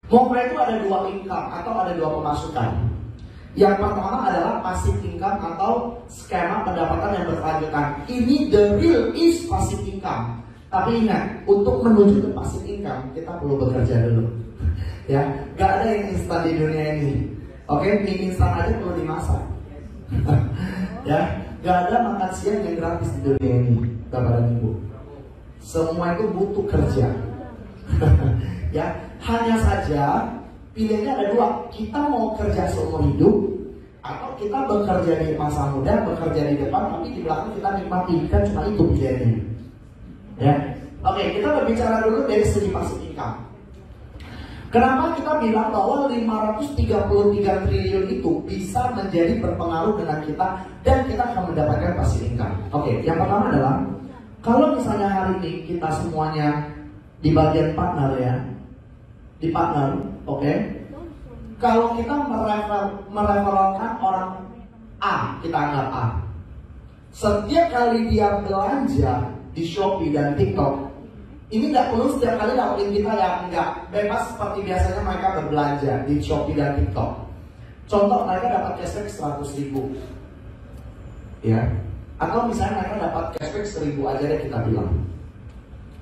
MOFA itu ada dua income atau ada dua pemasukan. Yang pertama adalah passive income atau skema pendapatan yang berkelanjutan. Ini the real is passive income. Tapi ingat, untuk menuju ke passive income kita perlu bekerja dulu. Ya, nggak ada yang instan di dunia ini. Oke, mie instan aja perlu dimasak. Ya, nggak ada makan siang yang gratis di dunia ini, Bapak dan Ibu. Semua itu butuh kerja. Ya, hanya saja pilihannya ada dua. Kita mau kerja seumur hidup, atau kita bekerja di masa muda, bekerja di depan, tapi di belakang kita nikmati. Kan cuma itu pilihannya. Ya, oke, kita berbicara dulu dari segi passive income. Kenapa kita bilang bahwa 533 triliun itu bisa menjadi berpengaruh dengan kita dan kita akan mendapatkan passive income? Oke, yang pertama adalah kalau misalnya hari ini kita semuanya di bagian partner ya, di partner, oke. Kalau kita mereferalkan orang A, kita anggap A. Setiap kali dia belanja di Shopee dan TikTok, ini nggak perlu setiap kali dapetin kita ya, enggak. Bebas seperti biasanya mereka berbelanja di Shopee dan TikTok. Contoh, mereka dapat cashback 100.000, ya. Atau misalnya mereka dapat cashback 1.000 aja deh kita bilang,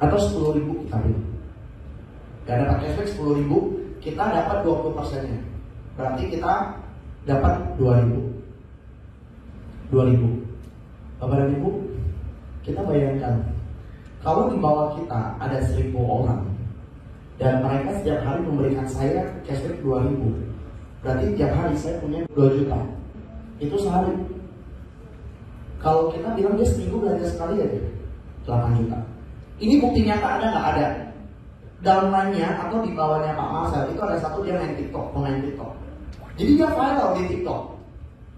atau 10.000 kita bilang. Ya, dapat cashback 10.000, kita dapat 20%-nya. Berarti kita dapat 2.000. Bapak dan Ibu, kita bayangkan kalau di bawah kita ada 1.000 orang dan mereka setiap hari memberikan saya cashback 2.000, berarti tiap hari saya punya 2 juta. Itu sehari. Kalau kita bilang dia seminggu belanja sekali aja 8 juta. Ini bukti nyata ada nggak? Ada. Downline-nya atau di bawahnya Pak Marcel itu ada satu, dia main TikTok, pemain TikTok. Jadi dia viral di TikTok.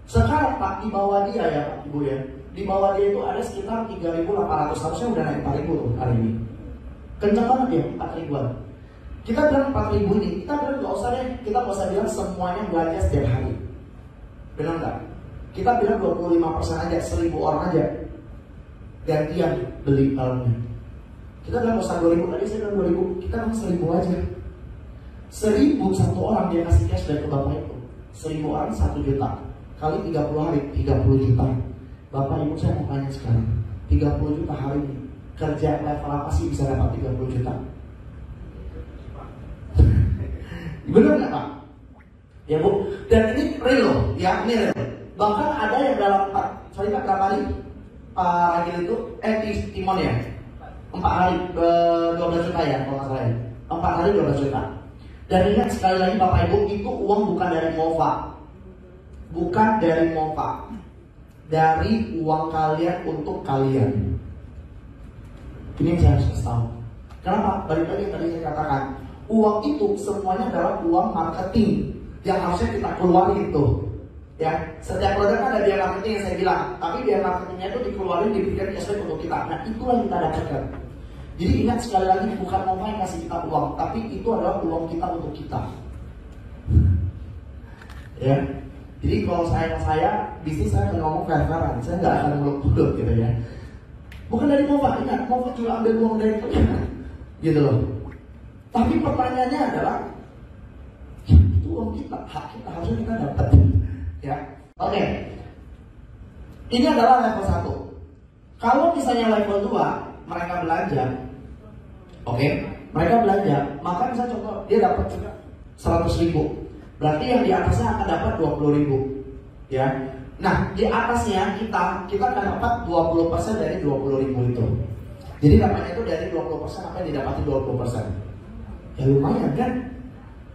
Sekarang Pak, di bawah dia ya Pak Ibu ya, di bawah dia itu ada sekitar 3.800, harusnya udah naik 4.000 tuh hari ini. Kencang banget ya, 4.000-an. Kita bilang 4.000 ini, kita bilang nggak usah deh, kita nggak usah bilang semuanya belanja setiap hari. Benar nggak? Kita bilang 25% aja, 1.000 orang aja gantian beli kalungnya. Kita bilang nggak usah 2.000, tadi saya bilang 2.000, kita bilang 1.000 aja. 1.000 satu orang dia kasih cashback ke Bapak itu. 1.000 orang 1 juta. Kali 30 hari, 30 juta. Bapak Ibu saya mau tanya sekarang, 30 juta hari ini, kerja level apa sih bisa dapat 30 juta? Benar nggak Pak? Ya Bu, dan ini real loh, ya ini real. Bahkan ada yang dalam sorry Pak, berapa hari Pak Ragil itu, Timon ya, 4 hari 12 juta ya kalau nggak salah ya, 4 hari 12 juta. Dan ingat sekali lagi Bapak Ibu, itu uang bukan dari MOFA, bukan dari MOFA, dari uang kalian untuk kalian. Ini yang saya harus kasih tahu. Kenapa? Balik lagi yang tadi saya katakan, uang itu semuanya adalah uang marketing yang harusnya kita keluarin tuh. Ya, setiap produk kan ada biaya marketing yang saya bilang, tapi biaya marketingnya itu dikeluarin, diberikan cashback untuk kita. Nah, itulah yang kita dapatkan. Jadi ingat sekali lagi, bukan MOFA yang kasih kita uang, tapi itu adalah uang kita untuk kita. Ya. Jadi kalau saya bisnis saya akan ngomong fair-fairan, saya nggak akan muluk-muluk gitu ya. Bukan dari MOFA, ingat MOFA juga ambil uang dari kita, gitu loh. Tapi pertanyaannya adalah, itu uang kita, hak kita, harusnya kita dapat. Ya, oke. Ini adalah level 1. Kalau misalnya level 2, mereka belanja, oke, mereka belanja, maka misalnya contoh dia dapat juga 100.000. Berarti yang di atasnya akan dapat 20.000, ya. Nah, di atasnya kita akan dapat 20% dari 20.000 itu. Jadi dapatnya itu dari 20% apa yang didapati 20%. Ya lumayan kan?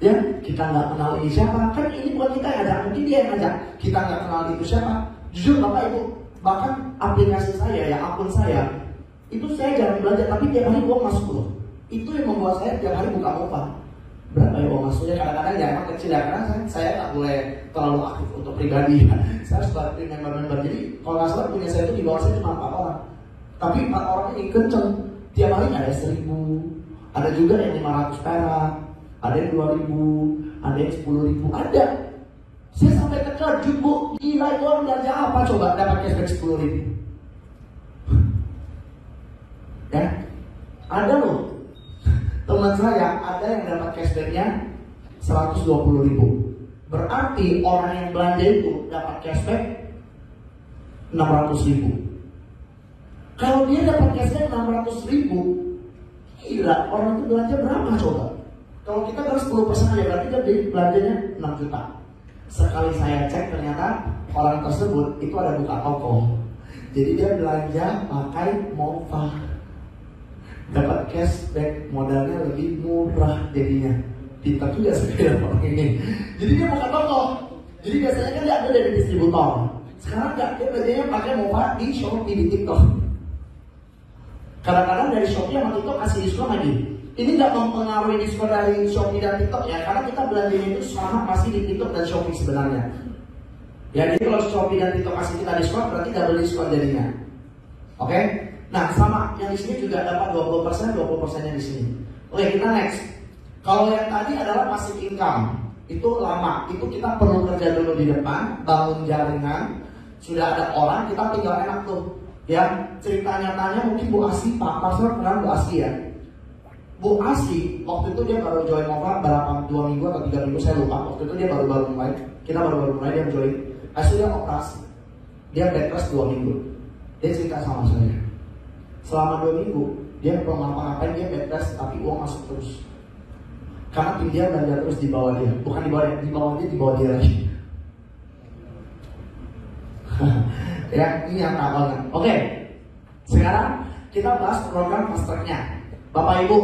Ya, kita nggak kenal ini siapa, kan ini buat kita yang ajak, mungkin dia yang ajak. Kita nggak kenal itu siapa. Jujur Bapak Ibu, bahkan aplikasi saya, ya akun saya, itu saya jarang belanja, tapi tiap hari uang masuk loh. Itu yang membuat saya tiap hari buka MOFA. Berapa ya uang masuknya? Kadang-kadang ya emang kecil ya, karena saya nggak boleh terlalu aktif untuk pribadi. Saya harus bantuin member-member. Jadi kalau nggak salah punya saya itu di bawah saya cuma 4 orang. Tapi 4 orang ini kenceng. Tiap hari ada 1.000, ada juga yang 500 perak, ada yang 2.000, ada yang 10.000, ada. Saya sampai terkejut Bu, gila itu orang belanja apa coba dapat cashback 10.000? Ya, ada loh. Teman saya ada yang dapat cashbacknya 120.000. Berarti orang yang belanja itu dapat cashback 600.000. Kalau dia dapat cashback 600.000, gila, orang itu belanja berapa coba? Kalau kita harus 10% aja, berarti dia belanjanya 6 juta. Sekali saya cek, ternyata orang tersebut itu ada buka toko. Jadi dia belanja pakai Mofa, dapat cashback, modalnya lebih murah jadinya. Pintar juga sebenarnya orang ini. Jadi dia buka toko. Jadi biasanya kan dia ada dari distributor. Sekarang nggak, dia belanjanya pakai Mofa di Shopee, di TikTok. Kadang-kadang dari Shopee sama TikTok kasih diskon lagi. Ini nggak mempengaruhi diskon dari Shopee dan TikTok ya, karena kita belanjanya itu sama masih di TikTok dan Shopee sebenarnya. Ya, jadi kalau Shopee dan TikTok kasih kita diskon, berarti double diskon jadinya. Oke? Nah, sama yang di sini juga dapat 20%, 20%-nya di sini. Oke, kita next. Kalau yang tadi adalah passive income, itu lama. Itu kita perlu kerja dulu di depan, bangun jaringan. Sudah ada orang, kita tinggal enak tuh. Ya, cerita nyatanya mungkin Bu Asi, Pak Pastor kenal Bu Asi ya. Bu Asi, waktu itu dia baru join Mofa berapa, 2 minggu atau 3 minggu, saya lupa. Waktu itu dia baru mulai, kita baru mulai, dia join. Hasilnya operasi, dia bed rest 2 minggu. Dia cerita sama saya, selama 2 minggu dia belum ngapa-ngapain, dia bed rest tapi uang masuk terus. Karena tim dia belanja terus di bawah dia, bukan di bawah dia, di bawah dia lagi. Ya, ini yang awalnya. Oke, sekarang kita bahas program fast track-nya. Bapak Ibu,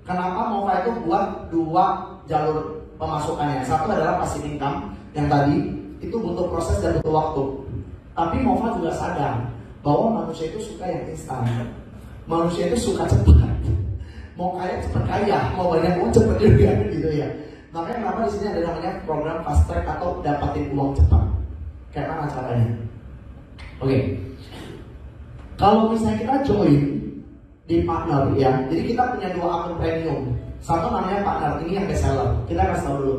kenapa Mofa itu buat 2 jalur pemasukannya? Satu adalah passive income, yang tadi itu butuh proses dan butuh waktu. Tapi Mofa juga sadar bahwa manusia itu suka yang instan. Manusia itu suka cepat. Mau kaya cepat kaya, mau banyak uang cepat juga gitu ya. Makanya kenapa di sini ada namanya program fast track atau dapatin uang cepat. Kayak mana caranya? Oke. Kalau misalnya kita join di partner ya, jadi kita punya 2 akun premium. Satu namanya partner, ini yang best seller. Kita kasih tahu dulu.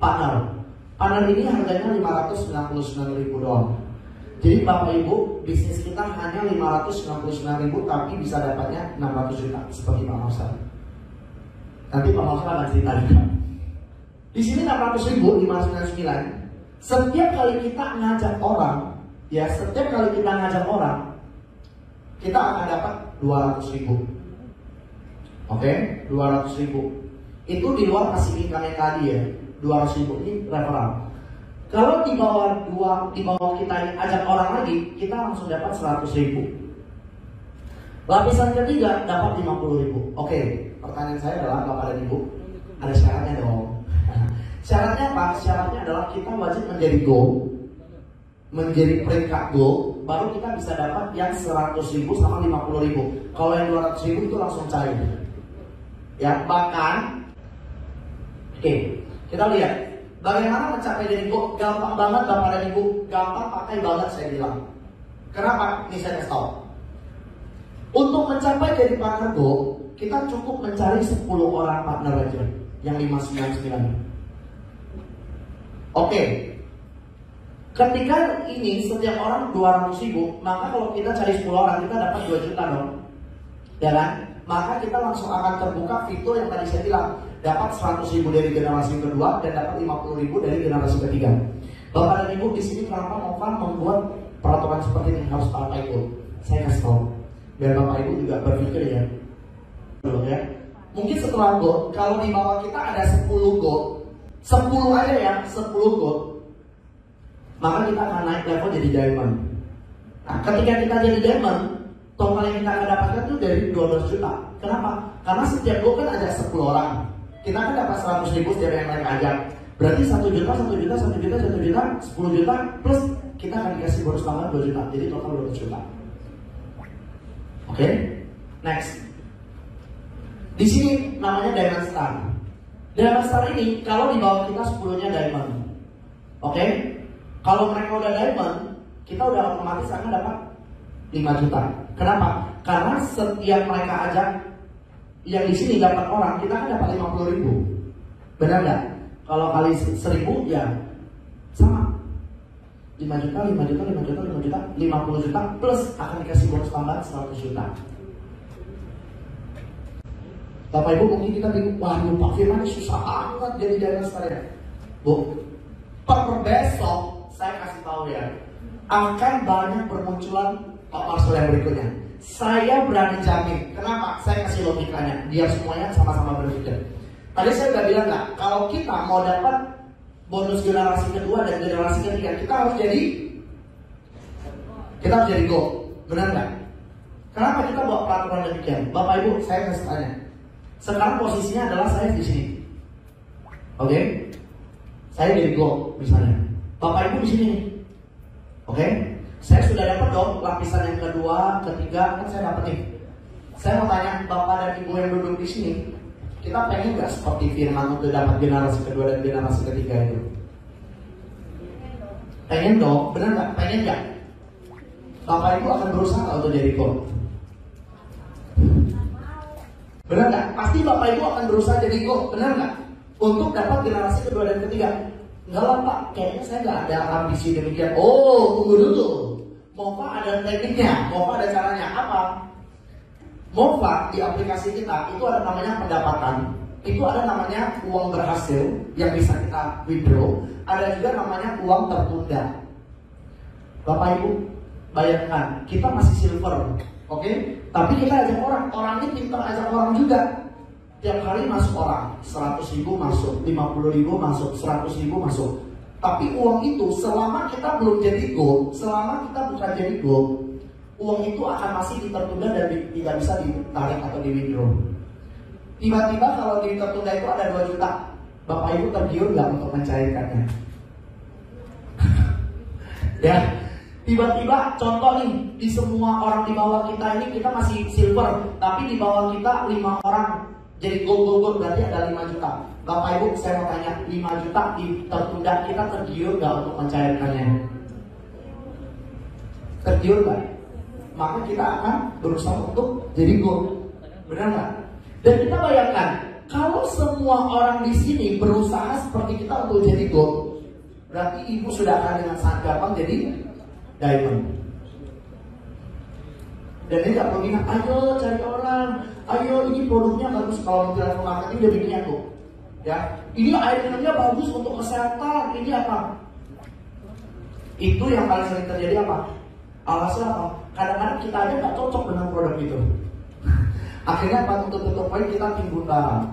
Partner ini harganya 599.000 doang. Jadi Bapak Ibu, bisnis kita hanya 599.000 tapi bisa dapatnya 600 juta seperti Pak Marsal. Nanti Pak Marsal akan cerita juga. Di sini 600.000, 599. Setiap kali kita ngajak orang, ya setiap kali kita ngajak orang, kita akan dapat 200.000. Oke, 200.000. Itu di luar passive income yang tadi ya. 200.000 ini referral. Kalau di bawah kita ajak orang lagi, kita langsung dapat 100.000. Lapisan ketiga dapat 50.000. Oke, pertanyaan saya adalah Bapak dan Ibu, ada syaratnya dong. Syaratnya apa? Syaratnya adalah kita wajib menjadi gold, menjadi peringkat gold, baru kita bisa dapat yang 100.000 sama 50.000. Kalau yang 200.000 itu langsung cair. Ya, bahkan, oke, kita lihat. Bagaimana mencapai jadi gold? Gampang banget Bapak dan Ibu, gampang pakai banget saya bilang. Kenapa? Ini saya kasih tahu. Untuk mencapai jadi partner gold, kita cukup mencari 10 orang partner aja yang 599. Oke. Ketika ini setiap orang 200.000, maka kalau kita cari 10 orang kita dapat 2 juta dong. Ya kan? Maka kita langsung akan terbuka fitur yang tadi saya bilang, dapat 100.000 dari generasi kedua dan dapat 50.000 dari generasi ketiga. Bapak dan Ibu, di sini kenapa Mofa membuat peraturan seperti ini harus pakai gold? Saya kasih tahu biar Bapak Ibu juga berpikir ya. Mungkin setelah gold, kalau di bawah kita ada 10 gold, 10 aja ya, 10 gold, maka kita akan naik level jadi diamond. Nah, ketika kita jadi diamond, total yang kita akan dapatkan itu dari 12 juta. Kenapa? Karena setiap gold kan ada 10 orang. Kita kan dapat 100.000 setiap yang mereka ajak. Berarti 1 juta, 1 juta, 1 juta, 1 juta, 10 juta, plus kita akan dikasih bonus tambahan 2 juta. Jadi total 12 juta. Oke, next. Di sini namanya Diamond Star. Diamond Star ini kalau di bawah kita 10-nya Diamond. Oke, kalau mereka udah Diamond, kita udah otomatis akan dapat 5 juta. Kenapa? Karena setiap mereka ajak yang di sini dapat orang, kita kan dapat 50.000. Benar nggak? Kalau kali 1.000 ya sama. 5 juta, 5 juta, 5 juta, 5 juta, 50 juta plus akan dikasih bonus tambahan 100 juta. Bapak Ibu mungkin kita bingung, waduh Pak Firman ini susah banget jadi diamond star ya. Bu, per besok saya kasih tahu ya, akan banyak bermunculan Pak Marcel yang berikutnya. Saya berani jamin. Kenapa? Saya kasih logikanya. Biar semuanya sama-sama berpikir. Tadi saya udah bilang nggak, kalau kita mau dapat bonus generasi kedua dan generasi ketiga, kita harus jadi gold. Benar nggak? Kenapa kita buat peraturan demikian? Bapak Ibu, saya kasih tanya. Sekarang posisinya adalah saya di sini. Oke? Saya jadi gold misalnya. Bapak Ibu di sini. Oke? Saya sudah dapat dong lapisan yang kedua, ketiga, kan saya dapat nih. Saya mau tanya Bapak dan Ibu yang duduk di sini, kita pengen nggak seperti Firman untuk dapat generasi kedua dan generasi ketiga itu? Pengen dong, benar nggak? Pengen nggak? Bapak Ibu akan berusaha untuk jadi gold. Benar nggak? Pasti Bapak Ibu akan berusaha jadi gold, benar nggak? Untuk dapat generasi kedua dan ketiga. Enggak lah Pak, kayaknya saya nggak ada ambisi demikian. Oh, tunggu dulu. Mofa ada tekniknya, Mofa ada caranya. Apa? Mofa di aplikasi kita itu ada namanya pendapatan. Itu ada namanya uang berhasil yang bisa kita withdraw. Ada juga namanya uang tertunda. Bapak Ibu, bayangkan kita masih silver, oke? Tapi kita ajak orang ini pintar ajak orang juga. Tiap hari masuk orang, 100.000 masuk, 50.000 masuk, 100.000 masuk. Tapi uang itu selama kita belum jadi gold, selama kita bukan jadi gold, uang itu akan masih ditertunda dan tidak bisa ditarik atau di withdraw. Tiba-tiba kalau di tertunda itu ada 2 juta, Bapak Ibu tergiur nggak untuk mencairkannya? Ya, tiba-tiba contoh nih, di semua orang di bawah kita ini kita masih silver, tapi di bawah kita 5 orang jadi gold berarti ada 5 juta. Bapak Ibu saya mau tanya, 5 juta tertunda, kita tergiur nggak untuk mencairkannya? Tergiur nggak? Maka kita akan berusaha untuk jadi gold, benar nggak? Dan kita bayangkan, kalau semua orang di sini berusaha seperti kita untuk jadi gold, berarti Ibu sudah akan dengan sangat gampang jadi diamond. Dan ini gak perlu ingat, ayo cari orang, ayo ini produknya bagus. Kalau multi-level marketing udah beginian tuh, ya, ini air minumnya bagus untuk kesehatan, ini apa? Itu yang paling sering terjadi apa? Alasan apa? Kadang-kadang kita aja gak cocok dengan produk itu. Akhirnya apa? Untuk tutup poin kita timbul barang.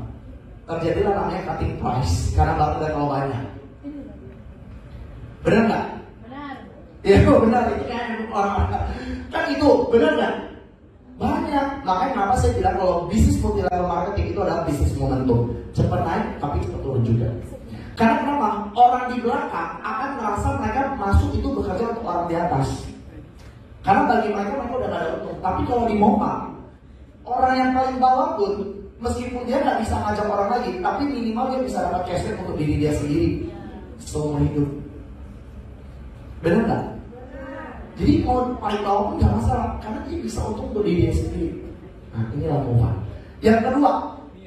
Terjadilah namanya cutting price karena barang terlalu banyak. Benar nggak? Benar. Iya benar, itu kan orang kan itu benar nggak? Banyak. Makanya kenapa saya bilang kalau bisnis multi-level marketing itu adalah bisnis momentum. Cepat naik tapi cepat turun juga. Karena kenapa? Orang di belakang akan merasa mereka masuk itu bekerja untuk orang di atas. Karena bagi mereka udah gak ada untung. Tapi kalau di Mofa, orang yang paling bawah pun meskipun dia nggak bisa ngajak orang lagi, tapi minimal dia bisa dapat cashback untuk diri dia sendiri seumur hidup. Benar nggak? Jadi mau paling bawah pun nggak masalah, karena dia bisa untung untuk diri dia sendiri. Nah inilah Mofa. Yang kedua,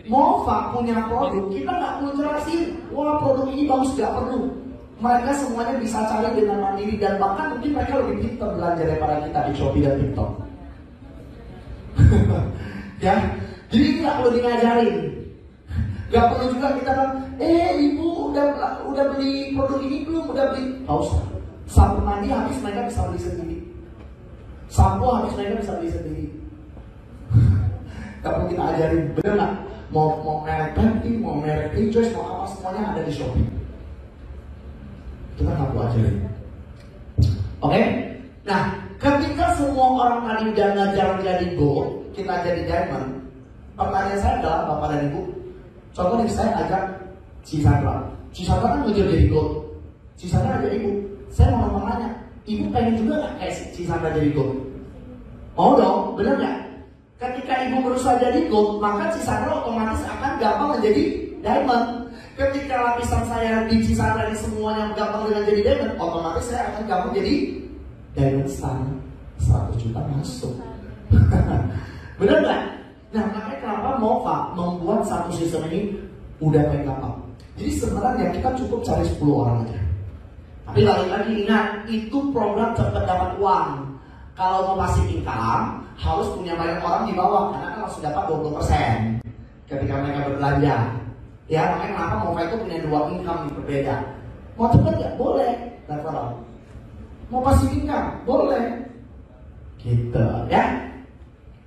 Mofa punya produk, kita nggak perlu jelasin, wah produk ini bagus, nggak perlu. Mereka semuanya bisa cari dengan mandiri dan bahkan mungkin mereka lebih pintar belanja daripada kita di Shopee dan TikTok. Ya, jadi nggak perlu ngajarin, nggak perlu juga kita bilang, ibu udah beli produk ini belum, udah beli, nggak usah. Sabun mandi habis mereka bisa beli sendiri, sampo habis mereka bisa beli sendiri. Nggak perlu kita ajarin, bener nggak? Mau merek Pantene, mau merek Rejoice, mau apa semuanya ada di Shopee. Kita nggak perlu ajarin. Oke? Nah, ketika semua orang tadi udah ngajar jadi gold, kita jadi diamond. Pertanyaan saya adalah Bapak dan Ibu, contoh nih saya ajak Cisandra kan ngejar jadi gold. Cisandra ajak Ibu, saya mau nanya, Ibu pengen juga nggak kayak Cisandra jadi gold? Mau dong, bener nggak? Ketika Ibu berusaha jadi gold, maka Cisandra otomatis akan gampang menjadi diamond. Ketika lapisan saya di Cisandra ini semuanya gampang dengan jadi diamond, otomatis saya akan gampang jadi diamond star. 100 juta masuk. Bener nggak? Nah, makanya kenapa Mofa membuat satu sistem ini udah paling gampang. Jadi sebenarnya kita cukup cari 10 orang aja. Tapi lagi-lagi ingat, itu program cepat dapat uang. Kalau mau passive income, harus punya banyak orang di bawah, karena kan langsung dapat 20%. ketika mereka berbelanja. Ya, makanya kenapa Mofa itu punya dua income yang berbeda. Mau cepet nggak? Boleh. Referral. Mau passive income? Boleh. Gitu ya.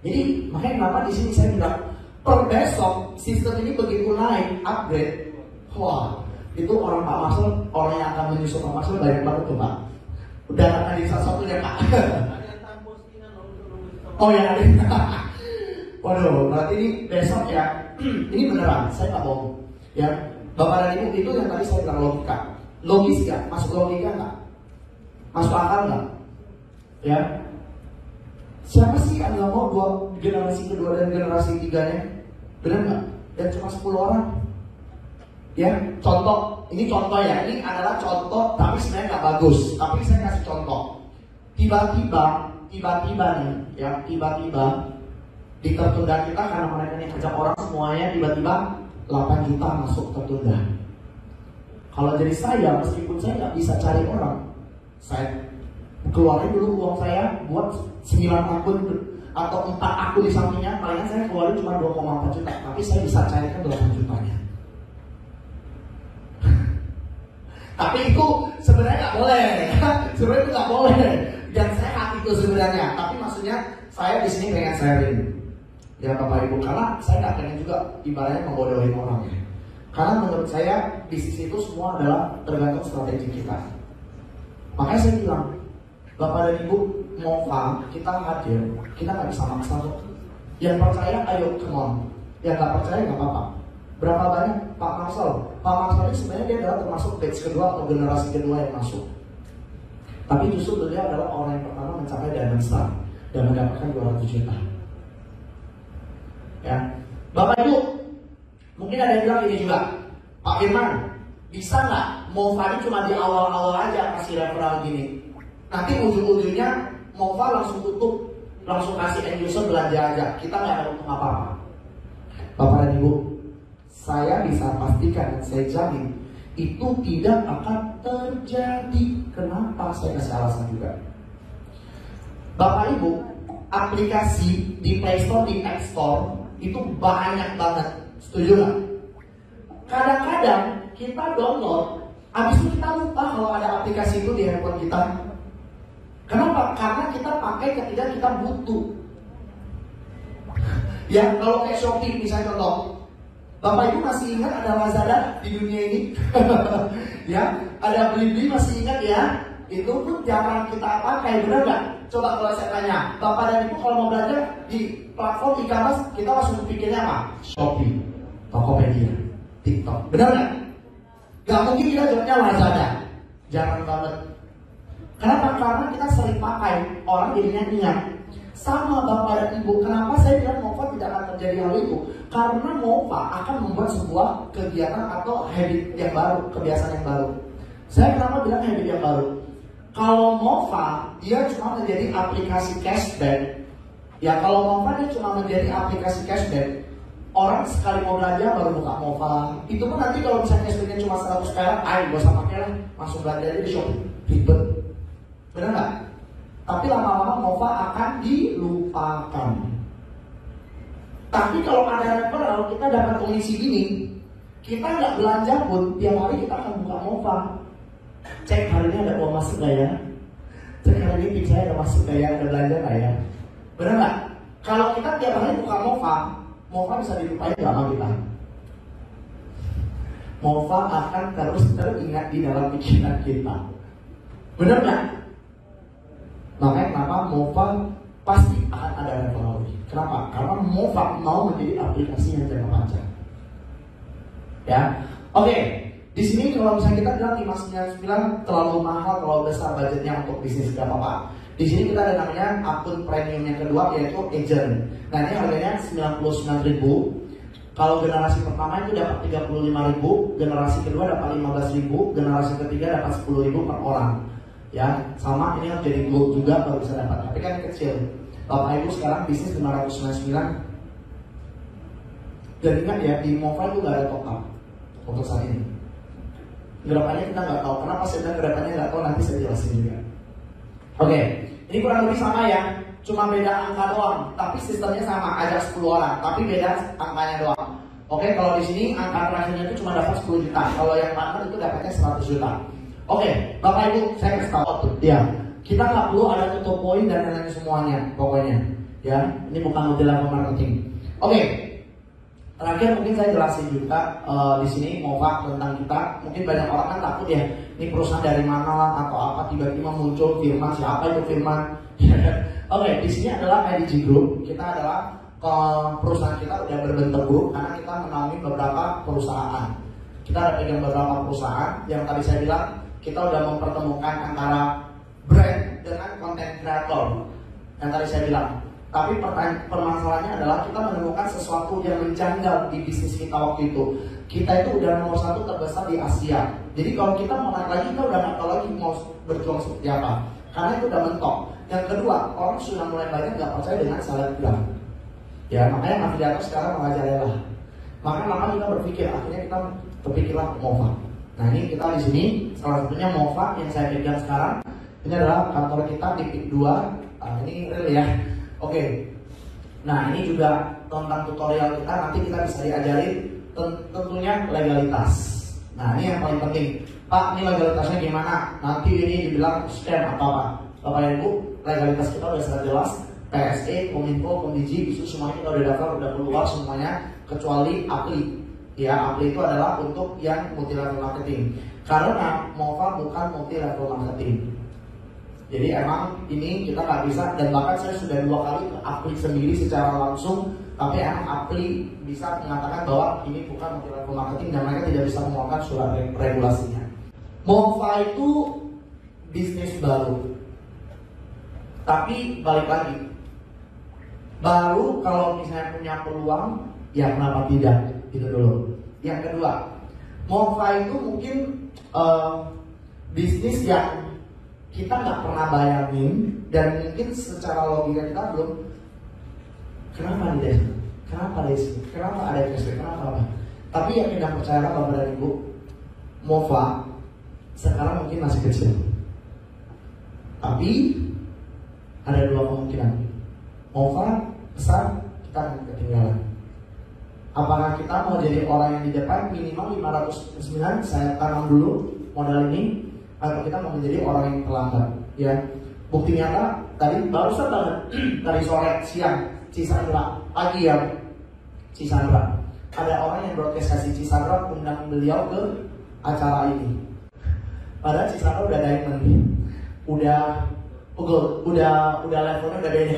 Jadi makanya kenapa di sini saya bilang per besok sistem ini begitu naik, upgrade, wah itu orang Pak Marcel, orang yang akan menyusul Pak Marcel banyak banget tuh Pak. Udah akan jadi salah satu ya Pak. Oh ya ada. Waduh, berarti ini besok ya. Ini beneran, saya nggak bohong. Ya, Bapak dan Ibu itu yang tadi saya bilang logika. Logis ya, masuk logika nggak? Masuk akal nggak? Ya. Siapa sih yang nggak mau generasi kedua dan generasi tiganya? Benar nggak? Dan cuma 10 orang. Ya, contoh. Ini contoh ya. Ini adalah contoh, tapi sebenarnya nggak bagus. Tapi saya kasih contoh. Tiba-tiba nih, ya tiba-tiba di tertunda kita karena mereka yang ajak orang semuanya tiba-tiba 8 juta masuk tertunda. Kalau jadi saya, meskipun saya nggak bisa cari orang, saya keluarin dulu uang saya buat 9 akun atau 4 akun di sampingnya, palingan saya keluarin cuma 2,4 juta, tapi saya bisa carikan 8 jutanya. Tapi itu sebenarnya nggak boleh, sebenarnya itu nggak boleh. Dan sehat itu sebenarnya, tapi maksudnya saya di sini pengen sharing, ya Bapak Ibu, karena saya nggak pengen juga ibaratnya membodohin orang ya. Karena menurut saya bisnis itu semua adalah tergantung strategi kita. Makanya saya bilang, Bapak dan Ibu Mofa, kita hadir, kita nggak bisa maksa kok. Yang percaya, ayo come on. Yang nggak percaya nggak apa-apa. Berapa banyak Pak Marcel? Pak Marcel ini sebenarnya dia adalah termasuk batch kedua atau generasi kedua yang masuk. Tapi justru beliau adalah orang yang pertama mencapai Diamond Star dan mendapatkan 200 juta. Ya, Bapak Ibu, mungkin ada yang bilang ini juga, Pak Firman, bisa nggak Mofa ini cuma di awal-awal aja kasih referral gini? Nanti ujung-ujungnya Mofa langsung tutup, langsung kasih end user belanja aja, kita nggak ada untung apa-apa. Bapak dan Ibu, saya bisa pastikan dan saya jamin itu tidak akan terjadi. Kenapa? Saya kasih alasan juga. Bapak Ibu, aplikasi di Play Store, di App Store itu banyak banget. Setuju nggak? Kadang-kadang kita download, habis itu kita lupa kalau ada aplikasi itu di handphone kita. Kenapa? Karena kita pakai ketika kita butuh. Ya, kalau kayak Shopee misalnya contoh, Bapak Ibu masih ingat ada Lazada di dunia ini? Ya, ada Blibli masih ingat ya? Itu pun jarang kita pakai, benar nggak? Coba kalau saya tanya, Bapak dan Ibu kalau mau belanja di platform e-commerce, kita langsung pikirnya apa? Shopee, Tokopedia, TikTok, benar nggak? Gak mungkin kita jawabnya Lazada, jarang banget. Kenapa? Karena kita sering pakai, orang jadinya ingat. Sama Bapak dan Ibu, kenapa saya bilang Mofa tidak akan terjadi hal itu? Karena Mofa akan membuat sebuah kegiatan atau habit yang baru, kebiasaan yang baru. Saya kenapa bilang habit yang baru? Kalau Mofa, dia cuma menjadi aplikasi cashback. Ya kalau Mofa dia cuma menjadi aplikasi cashback. Orang sekali mau belanja baru buka Mofa. Itu pun nanti kalau misalnya cashbacknya cuma 100 perak, ayo gak usah pakai lah, langsung belanja aja di Shopee. Ribet. Benar nggak? Tapi lama-lama Mofa akan dilupakan. Tapi kalau ada referral, kita dapat komisi gini, kita nggak belanja pun, tiap hari kita akan buka Mofa. Cek hari ini ada uang masuk nggak ya? Cek hari ini tip saya ada masuk nggak ya? Ada belanja nggak ya? Benar nggak? Kalau kita tiap hari buka Mofa, Mofa bisa dilupain nggak sama kita? Mofa akan terus teringat di dalam pikiran kita. Benar nggak? Makanya kenapa Mofa pasti akan ada referral. Kenapa? Karena Mofa mau menjadi aplikasi yang jangka panjang. Ya, oke. Di sini kalau misalnya kita bilang 599 terlalu mahal, terlalu besar budgetnya untuk bisnis, gak apa-apa. Di sini kita ada namanya akun premium yang kedua yaitu agent. Nah ini harganya 99.000. Kalau generasi pertama itu dapat 35.000, generasi kedua dapat 15.000, generasi ketiga dapat 10.000 per orang. Ya, sama ini harus jadi gold juga baru bisa dapat. Tapi kan kecil. Bapak Ibu sekarang bisnis 599. Dan ingat ya, di Mofa itu gak ada top up untuk saat ini. Gerakannya kita nggak tahu. Kenapa saya bilang gerakannya nggak tahu, nanti saya jelasin juga. Oke, ini kurang lebih sama ya. Cuma beda angka doang, tapi sistemnya sama. Ada 10 orang, tapi beda angkanya doang. Oke, kalau di sini angka terakhirnya itu cuma dapat 10 juta. Kalau yang partner itu dapatnya 100 juta. Oke, Bapak Ibu, saya kasih tahu ya. Kita nggak perlu ada tutup poin dan lain-lain semuanya, pokoknya. Ya, ini bukan model marketing. Oke, terakhir mungkin saya jelasin juga di sini MOFA tentang kita. Mungkin banyak orang kan takut ya, ini perusahaan dari mana lah atau apa, tiba-tiba muncul Firman, siapa itu Firman? Oke, di sini adalah IDG Group. Kita adalah perusahaan kita udah berbentuk grup karena kita menaungi beberapa perusahaan. Kita ada pegang beberapa perusahaan yang tadi saya bilang kita udah mempertemukan antara brand dengan content creator yang tadi saya bilang. Tapi permasalahannya adalah kita menemukan sesuatu yang menjanggal di bisnis kita waktu itu. Kita itu udah nomor 1 terbesar di Asia. Jadi kalau kita mau naik lagi, kita udah nggak tahu lagi mau berjuang seperti apa. Karena itu udah mentok. Yang kedua, orang sudah mulai banyak nggak percaya dengan selebgram. Ya, makanya afiliator sekarang merajalela. Maka kita berpikir, akhirnya kita terpikirlah MOFA. Nah, ini kita di sini salah satunya MOFA yang saya pegang sekarang. Ini adalah kantor kita di PIK 2. Ini real ya. Oke. Nah, ini juga tentang tutorial kita. Nanti kita bisa diajarin tentunya legalitas. Nah, ini yang paling penting. Pak, ini legalitasnya gimana? Nanti ini dibilang scam atau apa? Bapak Ibu, legalitas kita udah sangat jelas. PSE, Kominfo, Komdigi, itu semuanya kita udah daftar, udah keluar semuanya kecuali APLI. Ya, APLI itu adalah untuk yang multi level marketing. Karena MOFA bukan multi level marketing. Jadi emang ini kita nggak bisa, dan bahkan saya sudah 2 kali ke APLI sendiri secara langsung, tapi emang APLI bisa mengatakan bahwa ini bukan multi level marketing dan mereka tidak bisa mengeluarkan surat regulasinya. MOFA itu bisnis baru, tapi balik lagi, baru kalau misalnya punya peluang, ya kenapa tidak, gitu dulu. Yang kedua, MOFA itu mungkin bisnis yang kita nggak pernah bayangin dan mungkin secara logika kita belum. Kenapa nih Des? Kenapa Des? Kenapa ada investasi? Kenapa apa? Tapi yang kita percaya Bapak dan Ibu, MOFA sekarang mungkin masih kecil, tapi ada 2 kemungkinan. MOFA besar, kita akan ketinggalan. Apakah kita mau jadi orang yang di depan minimal 509, saya tanam dulu modal ini, atau kita mau menjadi orang yang terlambat? Ya, bukti nyata tadi barusan banget dari sore siang Cisandra pagi ya, Cisandra ada orang yang broadcast Cisandra undang beliau ke acara ini. Padahal Cisandra udah diamond, udah pegel, udah levelnya udah beda,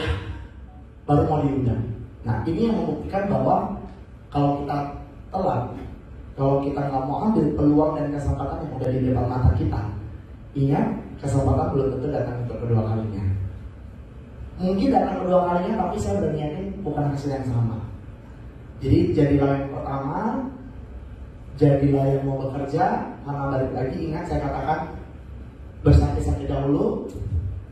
baru mau diundang. Nah, ini yang membuktikan bahwa kalau kita telat, kalau kita nggak mau ambil peluang dan kesempatan yang udah di depan mata kita, ingat, kesempatan belum tentu datang untuk kedua kalinya. Mungkin datang kedua kalinya, tapi saya udah niatin bukan hasil yang sama. Jadi jadilah yang pertama, jadilah yang mau bekerja. Karena balik lagi, ingat saya katakan, bersakit-sakit dahulu,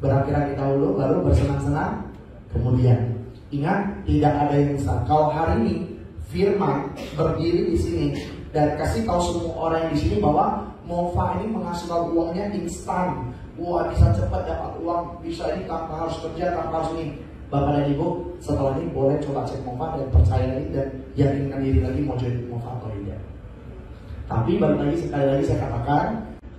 berakir-akir dahulu, baru bersenang-senang kemudian. Ingat, tidak ada yang instan. Kalau hari ini Firman berdiri di sini dan kasih tahu semua orang yang di sini bahwa MOFA ini menghasilkan uangnya instan, wah bisa cepat dapat uang, bisa ini tanpa harus kerja, tanpa harus ini. Bapak dan Ibu, setelah ini boleh coba cek MOFA dan percaya ini dan yakinkan diri lagi mau join MOFA atau tidak. Tapi balik lagi, sekali lagi saya katakan,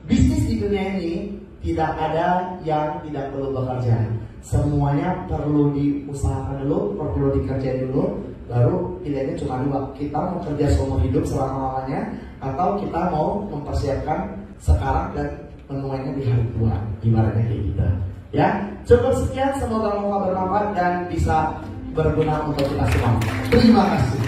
bisnis di dunia ini tidak ada yang tidak perlu bekerja. Semuanya perlu diusahakan dulu, perlu dikerjain dulu. Baru pilihannya cuma 2, kita mau kerja seumur hidup selama-lamanya, atau kita mau mempersiapkan sekarang dan menuainya di hari tua, ibaratnya kayak gitu. Ya, cukup sekian, semoga MOFA bermanfaat dan bisa berguna untuk kita semua. Terima kasih.